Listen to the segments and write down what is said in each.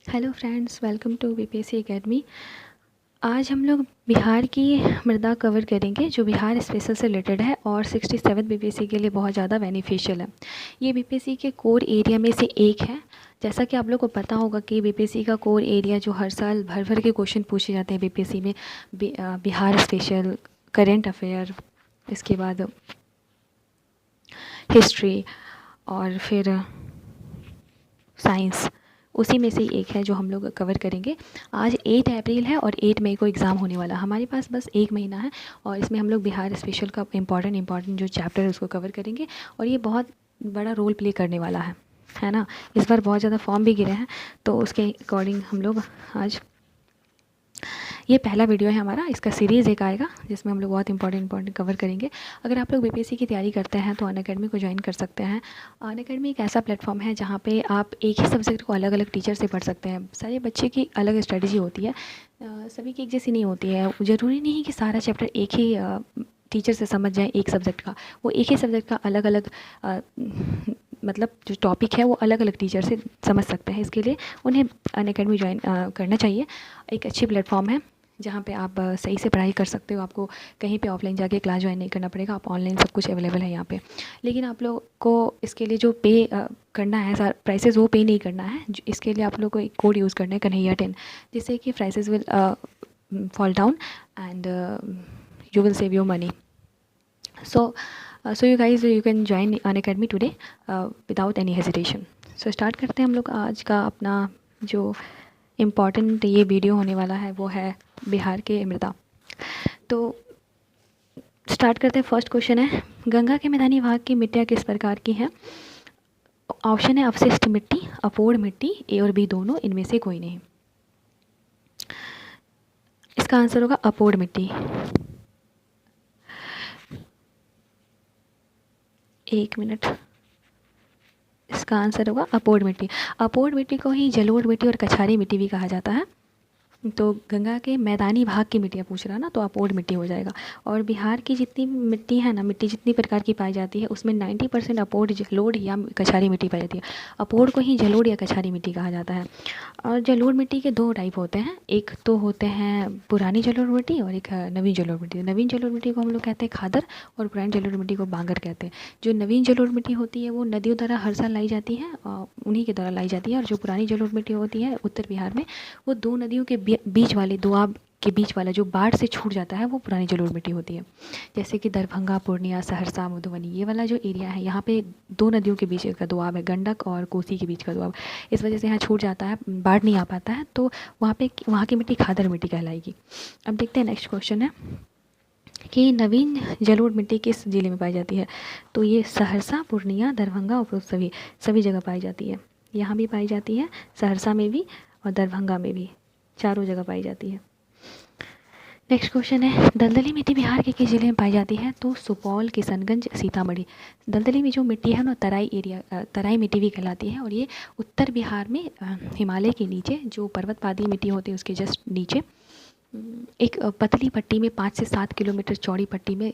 Hello friends, welcome to BPSC academy. आज हम लोग बिहार की मृदा कवर करेंगे जो बिहार स्पेशल से रिलेटेड है और 67 बीपीएससी के लिए बहुत ज़्यादा बेनिफिशियल है। ये बीपीएससी के कोर एरिया में से एक है। जैसा कि आप लोग को पता होगा कि बीपीएससी का कोर एरिया जो हर साल भर भर के क्वेश्चन पूछे जाते हैं बीपीएससी में, बिहार स्पेशल, करेंट अफेयर, इसके बाद हिस्ट्री और फिर साइंस, उसी में से एक है जो हम लोग कवर करेंगे। आज 8 अप्रैल है और 8 मई को एग्ज़ाम होने वाला। हमारे पास बस एक महीना है और इसमें हम लोग बिहार स्पेशल का इम्पॉर्टेंट जो चैप्टर है उसको कवर करेंगे और ये बहुत बड़ा रोल प्ले करने वाला है ना। इस बार बहुत ज़्यादा फॉर्म भी गिरे हैं, तो उसके अकॉर्डिंग हम लोग आज, ये पहला वीडियो है हमारा, इसका सीरीज़ एक आएगा जिसमें हम लोग बहुत इंपॉर्टेंट कवर करेंगे। अगर आप लोग बीपीएससी की तैयारी करते हैं तो अनअकैडमी को ज्वाइन कर सकते हैं। अनअकैडमी एक ऐसा प्लेटफॉर्म है जहाँ पे आप एक ही सब्जेक्ट को अलग अलग टीचर से पढ़ सकते हैं। सारे बच्चे की अलग स्ट्रेटजी होती है, सभी की एक जैसी नहीं होती है। ज़रूरी नहीं है कि सारा चैप्टर एक ही टीचर से समझ जाए एक सब्जेक्ट का। वो एक ही सब्जेक्ट का अलग अलग मतलब जो टॉपिक है वो अलग अलग टीचर से समझ सकते हैं। इसके लिए उन्हें अनअकैडमी ज्वाइन करना चाहिए। एक अच्छी प्लेटफॉर्म है जहाँ पे आप सही से पढ़ाई कर सकते हो। आपको कहीं पे ऑफलाइन जाके क्लास ज्वाइन नहीं करना पड़ेगा, आप ऑनलाइन सब कुछ अवेलेबल है यहाँ पे। लेकिन आप लोग को इसके लिए जो पे करना है, सारा प्राइसेस वो पे नहीं करना है। इसके लिए आप लोग को एक कोड यूज़ करना है, कन्हैया 10, जिससे कि prices will fall down and you will save your money. So you guys, you can join Unacademy today without any hesitation. So start करते हैं हम लोग आज का अपना जो इम्पॉर्टेंट ये वीडियो होने वाला है, वो है बिहार के मृदा। तो स्टार्ट करते हैं। फर्स्ट क्वेश्चन है, गंगा के मैदानी भाग की मिट्टियाँ किस प्रकार की हैं? ऑप्शन है अवशिष्ट मिट्टी, अपूर्ण मिट्टी, ए और बी दोनों, इनमें से कोई नहीं। इसका आंसर होगा अपूर्ण मिट्टी। एक मिनट, इसका आंसर होगा अपूर्ण मिट्टी। अपूर्ण मिट्टी को ही जलोढ़ मिट्टी और कछारी मिट्टी भी कहा जाता है। तो गंगा के मैदानी भाग की मिट्टियाँ पूछ रहा ना, तो अपूर्ण मिट्टी हो जाएगा। और बिहार की जितनी मिट्टी है ना, मिट्टी जितनी प्रकार की पाई जाती है उसमें 90% अपूर्ण, जलोढ़ या कछारी मिट्टी पाई जाती है। अपूर्ण को ही जलोढ़ या कछारी मिट्टी कहा जाता है। और जलोढ़ मिट्टी के दो टाइप होते हैं, एक तो होते हैं पुरानी जलोढ़ मिट्टी और एक नवीन जलोढ़ मिट्टी। नवीन जलोढ़ मिट्टी को हम लोग कहते हैं खादर और पुरानी जलोढ़ मिट्टी को बांगर कहते हैं। जो नवीन जलोढ़ मिट्टी होती है वो नदियों द्वारा हर साल लाई जाती है, उन्हीं के द्वारा लाई जाती है। और जो पुरानी जलोढ़ मिट्टी होती है उत्तर बिहार में, वो दो नदियों के बीच वाले, दोआब के बीच वाला जो बाढ़ से छूट जाता है, वो पुरानी जलोढ़ मिट्टी होती है। जैसे कि दरभंगा, पूर्णिया, सहरसा, मधुबनी, ये वाला जो एरिया है, यहाँ पे दो नदियों के बीच का दोआब है, गंडक और कोसी के बीच का दोआब। इस वजह से यहाँ छूट जाता है, बाढ़ नहीं आ पाता है, तो वहाँ की मिट्टी खादर मिट्टी कहलाएगी। अब देखते हैं नेक्स्ट क्वेश्चन है कि नवीन जलोढ़ मिट्टी किस जिले में पाई जाती है? तो ये सहरसा, पूर्णिया, दरभंगा और सभी जगह पाई जाती है। यहाँ भी पाई जाती है, सहरसा में भी और दरभंगा में भी, चारों जगह पाई जाती है। नेक्स्ट क्वेश्चन है, दलदली मिट्टी बिहार के किस जिले में पाई जाती है? तो सुपौल, किशनगंज, सीतामढ़ी। दलदली में जो मिट्टी है ना, तराई मिट्टी भी कहलाती है और ये उत्तर बिहार में हिमालय के नीचे जो पर्वत पादी मिट्टी होती है उसके जस्ट नीचे एक पतली पट्टी में 5 से 7 किलोमीटर चौड़ी पट्टी में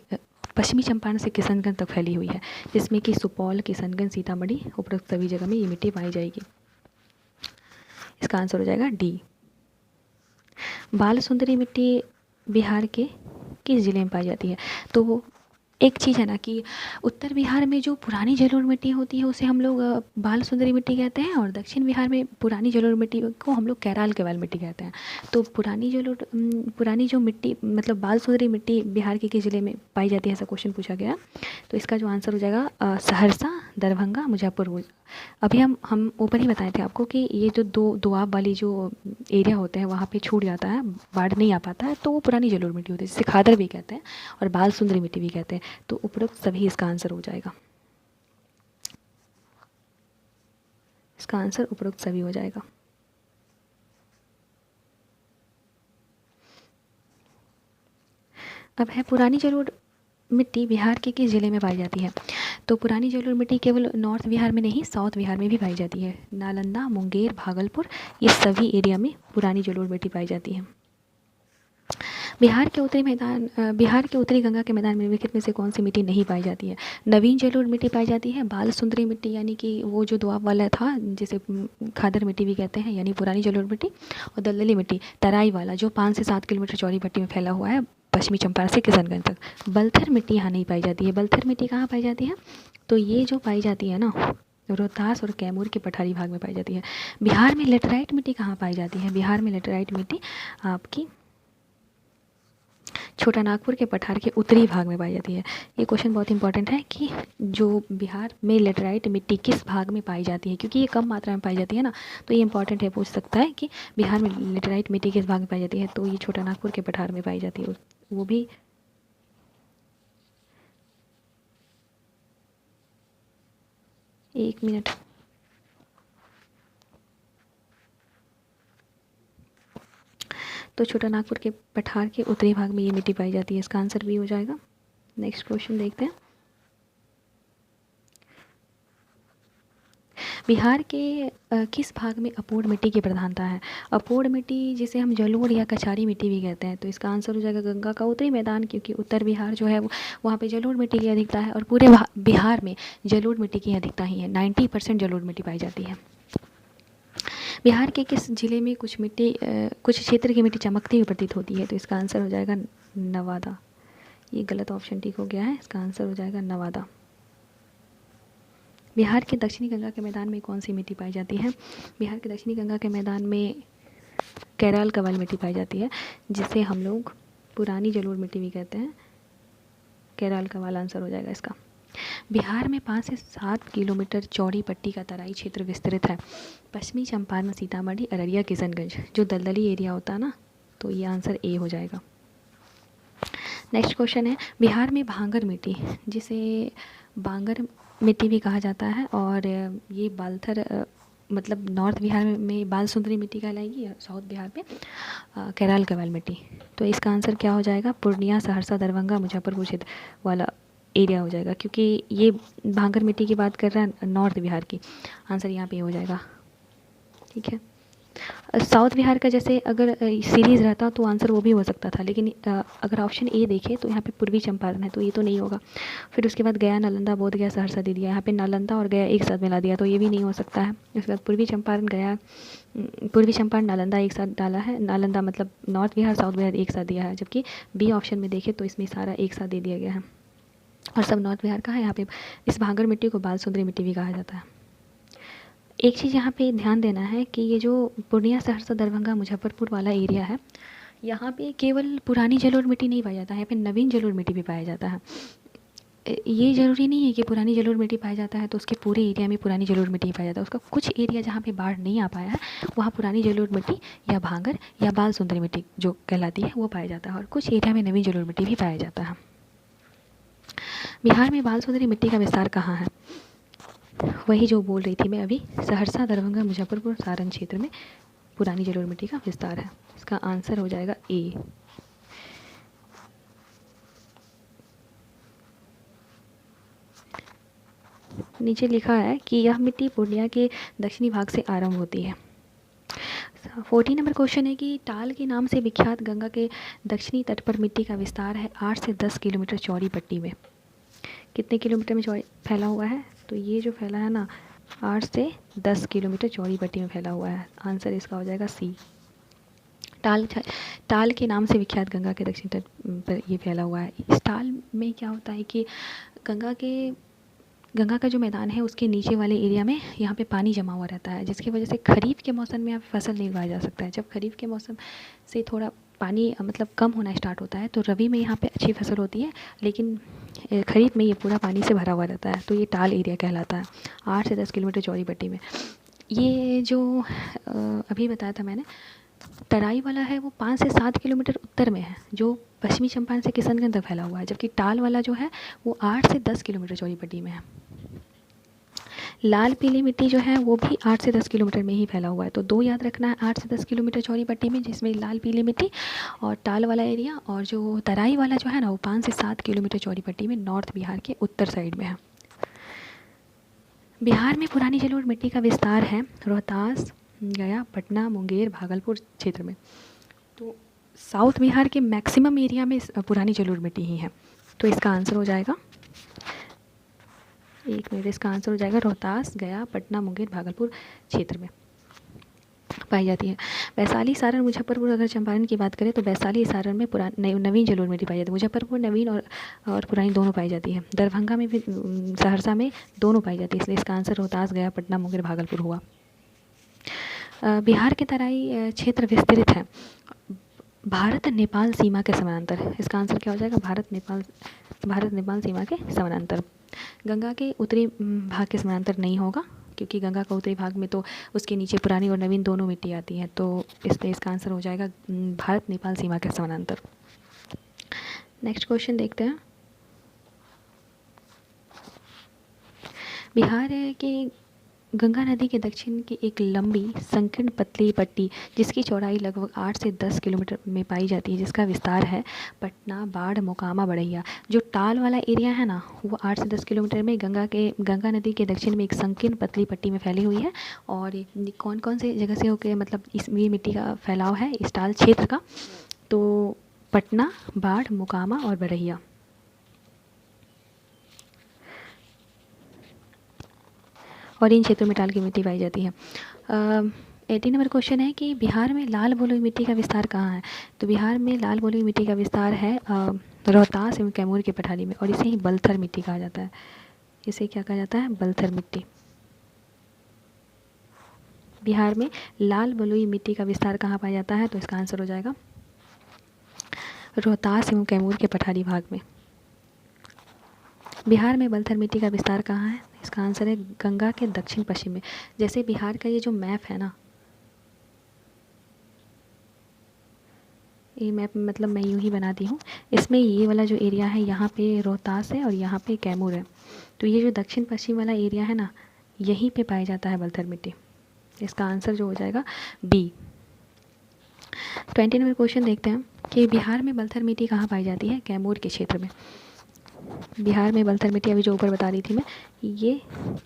पश्चिमी चंपारण से किशनगंज तक फैली हुई है, जिसमें कि सुपौल, किशनगंज, सीतामढ़ी, उपरोक्त सभी जगह में ये मिट्टी पाई जाएगी। इसका आंसर हो जाएगा डी। बाल सुंदरी मिट्टी बिहार के किस जिले में पाई जाती है? तो एक चीज़ है ना कि उत्तर बिहार में जो पुरानी जलोढ़ मिट्टी होती है उसे हम लोग बाल सुंदरी मिट्टी कहते हैं, और दक्षिण बिहार में पुरानी जलोढ़ मिट्टी को हम लोग कैराल केवाल मिट्टी कहते हैं। तो पुरानी जो मिट्टी, मतलब बाल सुंदरी मिट्टी बिहार के किस जिले में पाई जाती है, ऐसा क्वेश्चन पूछा गया। तो इसका जो आंसर हो जाएगा सहरसा, दरभंगा, मुजफ्फरपुर। अभी हम ऊपर ही बताए थे आपको कि ये जो दोआब वाली जो एरिया होते हैं वहाँ पे छूट जाता है, बाढ़ नहीं आ पाता है, तो वो पुरानी जलोढ़ मिट्टी होती है, जिसे खादर भी कहते हैं और बाल सुंदरी मिट्टी भी कहते हैं। तो उपरोक्त सभी इसका आंसर हो जाएगा। इसका आंसर उपरोक्त सभी हो जाएगा। अब है पुरानी जलोढ़ मिट्टी बिहार के किस जिले में पाई जाती है? तो पुरानी जलोढ़ मिट्टी केवल नॉर्थ बिहार में नहीं, साउथ बिहार में भी पाई जाती है। नालंदा, मुंगेर, भागलपुर, ये सभी एरिया में पुरानी जलोढ़ मिट्टी पाई जाती है। बिहार के उत्तरी गंगा के मैदान में निम्नलिखित में से कौन सी मिट्टी नहीं पाई जाती है? नवीन जलोढ़ मिट्टी पाई जाती है, बाल सुंदरी मिट्टी यानी कि वो जो दोआब वाला था जिसे खादर मिट्टी भी कहते हैं यानी पुरानी जलोढ़ मिट्टी, और दलदली मिट्टी तराई वाला जो 5 से 7 किलोमीटर चौड़ी पट्टी में फैला हुआ है पश्चिमी चंपारण से किशनगंज तक। बलथर मिट्टी यहाँ नहीं पाई जाती है। बलथर मिट्टी कहाँ पाई जाती है? तो ये जो पाई जाती है ना रोहतास और कैमूर के पठारी भाग में पाई जाती है। बिहार में लेटराइट मिट्टी कहाँ पाई जाती है? बिहार में लेटराइट मिट्टी आपकी छोटा नागपुर के पठार के उत्तरी भाग में पाई जाती है। ये क्वेश्चन बहुत इंपॉर्टेंट है कि जो बिहार में लेटराइट मिट्टी किस भाग में पाई जाती है, क्योंकि ये कम मात्रा में पाई जाती है ना, तो ये इंपॉर्टेंट है, पूछ सकता है कि बिहार में लेटराइट मिट्टी किस भाग में पाई जाती है, तो ये छोटा नागपुर के पठार में पाई जाती है। वो भी एक मिनट। तो छोटा नागपुर के पठार के उत्तरी भाग में ये मिट्टी पाई जाती है। इसका आंसर भी हो जाएगा। नेक्स्ट क्वेश्चन देखते हैं। बिहार के किस भाग में अपूर्ण मिट्टी की प्रधानता है? अपूर्ण मिट्टी जिसे हम जलोढ़ या कछारी मिट्टी भी कहते हैं, तो इसका आंसर हो जाएगा गंगा का उत्तरी मैदान, क्योंकि उत्तर बिहार जो है वहाँ पे जलोढ़ मिट्टी की अधिकता है और पूरे बिहार में जलोढ़ मिट्टी की अधिकता ही है। 90% जलोढ़ मिट्टी पाई जाती है। बिहार के किस जिले में कुछ क्षेत्र की मिट्टी चमकती हुई प्रतीत होती है? तो इसका आंसर हो जाएगा नवादा। ये गलत ऑप्शन ठीक हो गया है, इसका आंसर हो जाएगा नवादा। बिहार के दक्षिणी गंगा के मैदान में कौन सी मिट्टी पाई जाती है? बिहार के दक्षिणी गंगा के मैदान में कैराल कवाल मिट्टी पाई जाती है, जिसे हम लोग पुरानी जलोढ़ मिट्टी भी कहते हैं। कैराल कवाल आंसर हो जाएगा इसका। बिहार में 5 से 7 किलोमीटर चौड़ी पट्टी का तराई क्षेत्र विस्तृत है। पश्चिमी चंपारण, सीतामढ़ी, अररिया, किशनगंज, जो दलदली एरिया होता है ना, तो ये आंसर ए हो जाएगा। नेक्स्ट क्वेश्चन है, बिहार में भांगर मिट्टी जिसे बांगर मिट्टी भी कहा जाता है और ये बालथर मतलब नॉर्थ बिहार में बाल सुंदरी मिट्टी कहलाएगी, साउथ बिहार में कैराल कवाल मिट्टी। तो इसका आंसर क्या हो जाएगा? पूर्णिया, सहरसा, दरभंगा, मुजफ्फरपुर क्षेत्र वाला एरिया हो जाएगा, क्योंकि ये भांगर मिट्टी की बात कर रहा है नॉर्थ बिहार की। आंसर यहाँ पे हो जाएगा। ठीक है। साउथ बिहार का जैसे अगर सीरीज़ रहता तो आंसर वो भी हो सकता था, लेकिन अगर ऑप्शन ए देखें तो यहाँ पे पूर्वी चंपारण है, तो ये तो नहीं होगा। फिर उसके बाद गया, नालंदा, बोधगया, सहरसा दे दिया। यहाँ पे नालंदा और गया एक साथ मिला दिया, तो ये भी नहीं हो सकता है। उसके बाद पूर्वी चंपारण, नालंदा एक साथ डाला है। नालंदा मतलब नॉर्थ बिहार, साउथ बिहार एक साथ दिया है, जबकि बी ऑप्शन में देखें तो इसमें सारा एक साथ दे दिया गया है और सब नॉर्थ बिहार का है। यहाँ पे इस भांगर मिट्टी को बाल सुंदरी मिट्टी भी कहा जाता है। एक चीज़ यहाँ पे ध्यान देना है कि ये जो पूर्णिया, सहरसा, दरभंगा, मुजफ्फरपुर वाला एरिया है, यहाँ पे केवल पुरानी जलोढ़ मिट्टी नहीं पाया जाता है, यहाँ पे नवीन जलोढ़ मिट्टी भी पाया जाता है। ये ज़रूरी नहीं है कि पुरानी जलोढ़ मिट्टी पाया जाता है तो उसके पूरे एरिया में पुरानी जलोढ़ मिट्टी पाया जाता है। उसका कुछ एरिया जहाँ पे बाढ़ नहीं आ पाया है वहाँ पुरानी जलोढ़ मिट्टी या भांगर या बाल सुंदरी मिट्टी जो कहलाती है वो पाया जाता है, और कुछ एरिया में नवीन जलोढ़ मिट्टी भी पाया जाता है। बिहार में बाल सुंदरी मिट्टी का विस्तार कहाँ है? वही जो बोल रही थी मैं अभी, सहरसा, दरभंगा, मुजफ्फरपुर, सारण क्षेत्र में पुरानी जलोढ़ मिट्टी का विस्तार है। इसका आंसर हो जाएगा ए। नीचे लिखा है कि यह मिट्टी पूर्णिया के दक्षिणी भाग से आरंभ होती है। 14 नंबर क्वेश्चन है कि टाल के नाम से विख्यात गंगा के दक्षिणी तट पर मिट्टी का विस्तार है 8 से 10 किलोमीटर चौड़ी पट्टी में। कितने किलोमीटर में फैला हुआ है? तो ये जो फैला है ना 8 से 10 किलोमीटर चौड़ी पट्टी में फैला हुआ है। आंसर इसका हो जाएगा सी। टाल के नाम से विख्यात गंगा के दक्षिण तट पर ये फैला हुआ है। इस टाल में क्या होता है कि गंगा का जो मैदान है उसके नीचे वाले एरिया में यहाँ पे पानी जमा हुआ रहता है, जिसकी वजह से खरीफ के मौसम में यहाँ फसल नहीं उगाया जा सकता है। जब खरीफ के मौसम से थोड़ा पानी मतलब कम होना स्टार्ट होता है तो रबी में यहाँ पे अच्छी फसल होती है, लेकिन खरीफ में ये पूरा पानी से भरा हुआ रहता है, तो ये टाल एरिया कहलाता है। 8 से 10 किलोमीटर चौड़ी पट्टी में ये जो अभी बताया था मैंने तराई वाला है वो 5 से 7 किलोमीटर उत्तर में है, जो पश्चिमी चंपारण से किशनगंज तक फैला हुआ है, जबकि टाल वाला जो है वो 8 से 10 किलोमीटर चौड़ी पट्टी में है। लाल पीली मिट्टी जो है वो भी 8 से 10 किलोमीटर में ही फैला हुआ है, तो दो याद रखना है 8 से 10 किलोमीटर चौड़ी पट्टी में, जिसमें लाल पीली मिट्टी और टाल वाला एरिया, और जो तराई वाला जो है ना वो 5 से 7 किलोमीटर चौड़ी पट्टी में नॉर्थ बिहार के उत्तर साइड में है। बिहार में पुरानी जलोढ़ मिट्टी का विस्तार है रोहतास, गया, पटना, मुंगेर, भागलपुर क्षेत्र में। तो साउथ बिहार के मैक्सिमम एरिया में पुरानी जलोढ़ मिट्टी ही है। तो इसका आंसर हो जाएगा, एक मिनट, इसका आंसर हो जाएगा रोहतास, गया, पटना, मुंगेर, भागलपुर क्षेत्र में पाई जाती है। वैशाली, सारण, मुजफ्फरपुर, अगर चंपारण की बात करें तो वैशाली, सारण में नवीन जलोढ़ मिट्टी पाई जाती है। मुजफ्फरपुर नवीन और पुरानी दोनों पाई जाती है। दरभंगा में भी, सहरसा में दोनों पाई जाती है, इसलिए इसका आंसर रोहतास, गया, पटना, मुंगेर, भागलपुर हुआ। बिहार के तराई क्षेत्र विस्तृत है भारत नेपाल सीमा के समानांतर। इसका आंसर क्या हो जाएगा, भारत नेपाल सीमा के समानांतर। गंगा के उत्तरी भाग के समानांतर नहीं होगा, क्योंकि गंगा का उत्तरी भाग में तो उसके नीचे पुरानी और नवीन दोनों मिट्टी आती है, तो इसलिए इसका आंसर हो जाएगा भारत नेपाल सीमा के समानांतर। नेक्स्ट क्वेश्चन देखते हैं। बिहार के गंगा नदी के दक्षिण की एक लंबी संकीर्ण पतली पट्टी जिसकी चौड़ाई लगभग 8 से 10 किलोमीटर में पाई जाती है, जिसका विस्तार है पटना, बाढ़, मोकामा, बड़ैया। जो टाल वाला एरिया है ना, वो 8 से 10 किलोमीटर में गंगा नदी के दक्षिण में एक संकीर्ण पतली पट्टी में फैली हुई है। और ये कौन कौन से जगह से होकर मतलब ये मिट्टी का फैलाव है इस टाल क्षेत्र का, तो पटना, बाढ़, मोकामा और बड़ैया। और इन क्षेत्रों में टाल की मिट्टी पाई जाती है। 18 नंबर क्वेश्चन है कि बिहार में लाल बलुई मिट्टी का विस्तार कहाँ है। तो बिहार में लाल बलुई मिट्टी का विस्तार है रोहतास एवं कैमूर के पठारी में, और इसे ही बलथर मिट्टी कहा जाता है। इसे क्या कहा जाता है, बलथर मिट्टी। बिहार में लाल बलुई मिट्टी का विस्तार कहाँ पाया जाता है, तो इसका आंसर हो जाएगा रोहतास एवं कैमूर के पठारी भाग में। बिहार में बलथर मिट्टी का विस्तार कहाँ है, इसका आंसर है गंगा के दक्षिण पश्चिम में। जैसे बिहार का ये जो मैप है ना, ये मैप मतलब मैं यूँ ही बनाती हूँ, इसमें ये वाला जो एरिया है यहाँ पे रोहतास है और यहाँ पे कैमूर है, तो ये जो दक्षिण पश्चिम वाला एरिया है ना, यहीं पे पाया जाता है बलथर मिट्टी। इसका आंसर जो हो जाएगा बी। 20 नंबर क्वेश्चन देखते हैं कि बिहार में बलथर मिट्टी कहाँ पाई जाती है, कैमूर के क्षेत्र में। बिहार में बलथर मिट्टी अभी जो ऊपर बता रही थी मैं, ये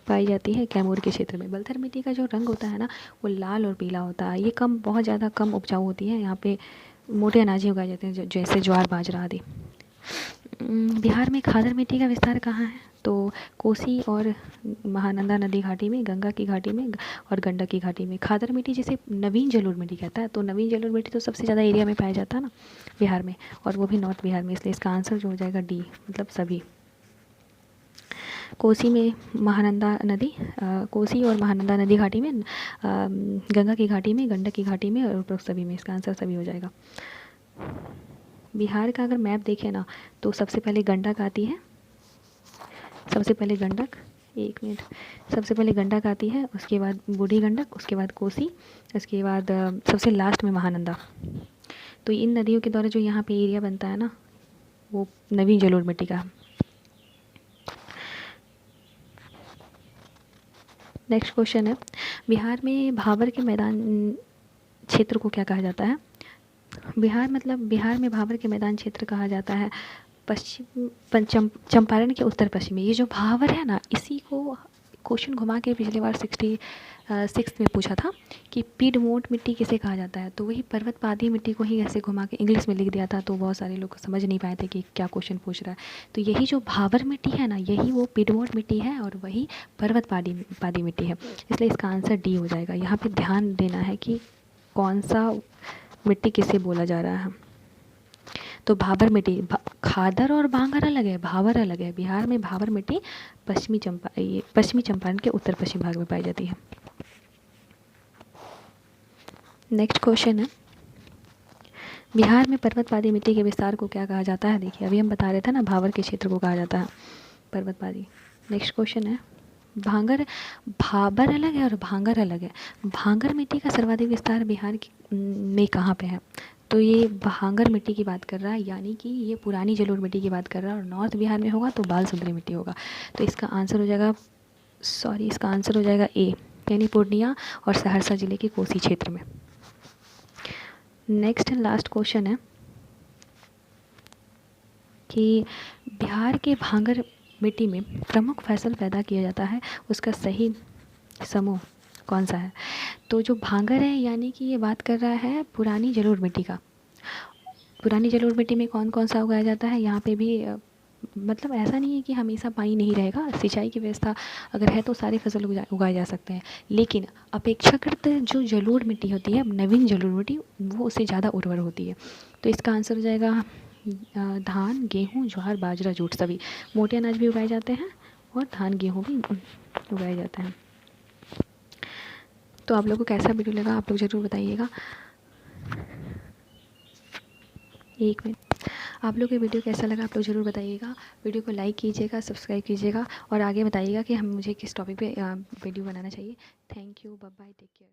पाई जाती है कैमूर के क्षेत्र में। बलथर मिट्टी का जो रंग होता है ना, वो लाल और पीला होता है। ये बहुत ज़्यादा कम उपजाऊ होती है। यहाँ पे मोटे अनाज ही उगाए जाते हैं, जैसे ज्वार, बाजरा आदि। बिहार में खादर मिट्टी का विस्तार कहाँ है, तो कोसी और महानंदा नदी घाटी में, गंगा की घाटी में और गंडक की घाटी में। खादर मिट्टी जिसे नवीन जलोढ़ मिट्टी कहता है, तो नवीन जलोढ़ मिट्टी तो सबसे ज़्यादा एरिया में पाया जाता है ना बिहार में, और वो भी नॉर्थ बिहार में, इसलिए इसका आंसर जो हो जाएगा डी, मतलब सभी। कोसी में महानंदा नदी, कोसी और महानंदा नदी घाटी में, गंगा की घाटी में, गंडक की घाटी में और उपरोक्त सभी में, इसका आंसर सभी हो जाएगा। बिहार का अगर मैप देखें ना, तो सबसे पहले गंडक आती है, सबसे पहले गंडक, एक मिनट, सबसे पहले गंडक आती है, उसके बाद बूढ़ी गंडक, उसके बाद कोसी, उसके बाद सबसे लास्ट में महानंदा। तो इन नदियों के द्वारा जो यहाँ पे एरिया बनता है ना, वो नवीन जलोढ़ मिट्टी का। नेक्स्ट क्वेश्चन है, बिहार में भाबर के मैदान क्षेत्र को क्या कहा जाता है। बिहार में भाबर के मैदान क्षेत्र कहा जाता है चंपारण के उत्तर पश्चिम में। ये जो भाबर है ना, इसी को क्वेश्चन घुमा के पिछली बार 66 में पूछा था कि पीडमोंट मिट्टी किसे कहा जाता है, तो वही पर्वत पादी मिट्टी को ही ऐसे घुमा के इंग्लिश में लिख दिया था, तो बहुत सारे लोग समझ नहीं पाए थे कि क्या क्वेश्चन पूछ रहा है। तो यही जो भाबर मिट्टी है ना, यही वो पीडमोंट मिट्टी है और वही पर्वत पादी मिट्टी है, इसलिए इसका आंसर डी हो जाएगा। यहाँ पर ध्यान देना है कि कौन सा मिट्टी किसे बोला जा रहा है। तो भाबर मिट्टी, खादर और भांगर अलग है, भाबर अलग है। बिहार में भाबर मिट्टी पश्चिमी चंपारण के उत्तर पश्चिम भाग में पाई जाती है। नेक्स्ट क्वेश्चन है, बिहार में पर्वतपादी मिट्टी के विस्तार को क्या कहा जाता है। देखिए अभी हम बता रहे थे ना, भाबर के क्षेत्र को कहा जाता है पर्वतपादी। नेक्स्ट क्वेश्चन है, भाबर अलग है और भांगर अलग है। भांगर मिट्टी का सर्वाधिक विस्तार बिहार में कहाँ पे है, तो ये भांगर मिट्टी की बात कर रहा है, यानी कि ये पुरानी जलोढ़ मिट्टी की बात कर रहा है, और नॉर्थ बिहार में होगा तो बाल सुंदरी मिट्टी होगा। तो इसका आंसर हो जाएगा, इसका आंसर हो जाएगा ए, यानी पूर्णिया और सहरसा जिले के कोसी क्षेत्र में। नेक्स्ट एंड लास्ट क्वेश्चन है कि बिहार के भांगर मिट्टी में प्रमुख फसल पैदा किया जाता है, उसका सही समूह कौन सा है। तो जो भांगर है, यानी कि ये बात कर रहा है पुरानी जलोढ़ मिट्टी का, पुरानी जलोढ़ मिट्टी में कौन कौन सा उगाया जाता है, यहाँ पे भी मतलब ऐसा नहीं है कि हमेशा पानी नहीं रहेगा, सिंचाई की व्यवस्था अगर है तो सारी फसल उगाए जा सकते हैं, लेकिन अपेक्षाकृत जो जलोढ़ मिट्टी होती है, नवीन जलोढ़ मिट्टी, वो उससे ज़्यादा उर्वर होती है। तो इसका आंसर हो जाएगा धान, गेहूँ, ज्वार, बाजरा, जूट सभी। मोटे अनाज भी उगाए जाते हैं और धान गेहूँ भी उगाए जाते हैं। तो आप लोगों को कैसा वीडियो लगा आप लोग ज़रूर बताइएगा। एक मिनट, आप लोग ये वीडियो कैसा लगा आप लोग ज़रूर बताइएगा। वीडियो को लाइक कीजिएगा, सब्सक्राइब कीजिएगा और आगे बताइएगा कि मुझे किस टॉपिक पे वीडियो बनाना चाहिए। Thank you, bye bye, take care.